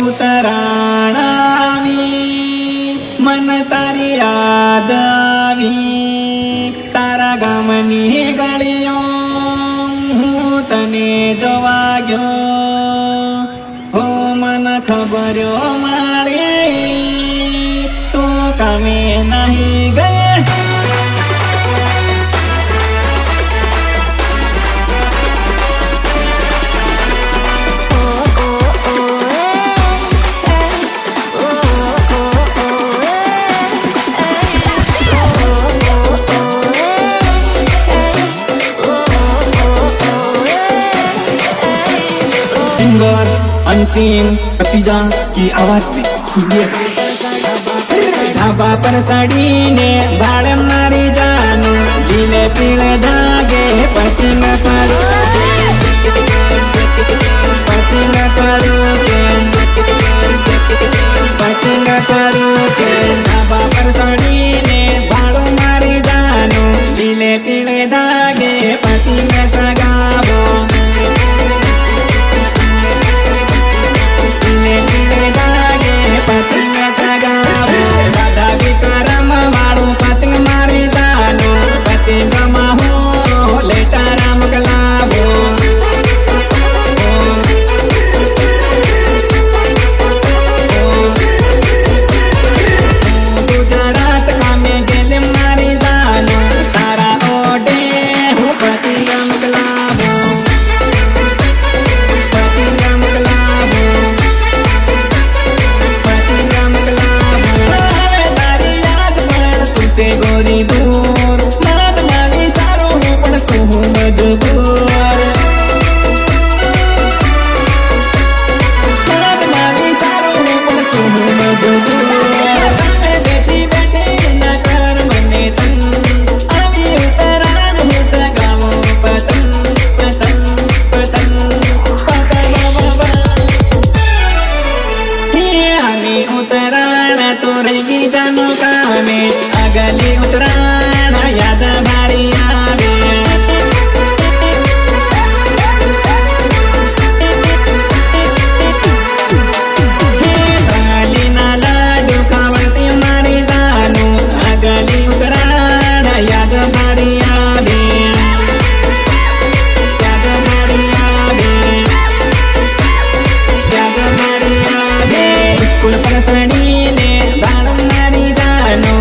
ઉતરાણ આવી મન તારી યાદ આવી તારા ગામની ગળીઓ હું તને જોવા ગયો હો મન ખબર્યો માળી તું કામે નહીં ગઈ सिंगर अनसीन कतिजा की आवाज में सुनिए ढाबा पर साड़ीने भाड़ मारी जानो लीले पीले धागे पतिंग करो पतिंग करो के ढाबा पर साड़ीने भाड़ मारी जानो लीले पीले धागे पतिंग सगावो अगली उतराण याद भारी आवे अगली ना लाडू कावड़ती मारी दानू अगली उतराण याद भारी आवे याद भारी आवे याद भारी आवे स्कूल पर सड़ीने बाण मारी जानो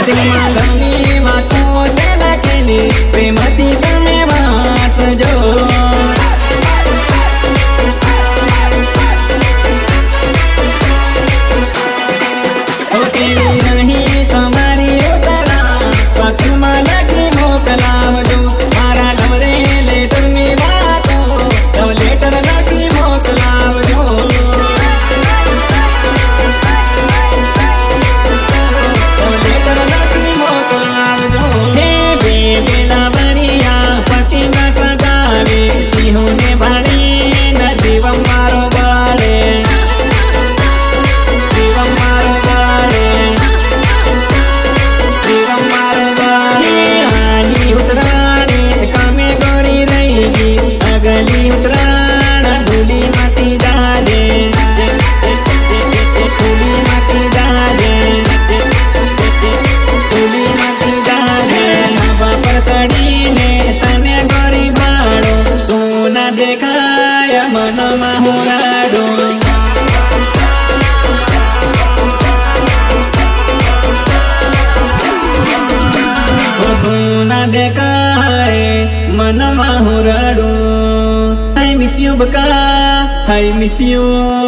દિલમાં ઘણી વાતો છે લખેલી પ્રેમથી તમે વાંચજો કેવી નહીં તમારી ઉતરા પત્રમાં લખી મોકલાવજો મારા લવરે લેટરની વાતો લવ લેટર લખી મોકલાવજો I miss you, Baka. I miss you.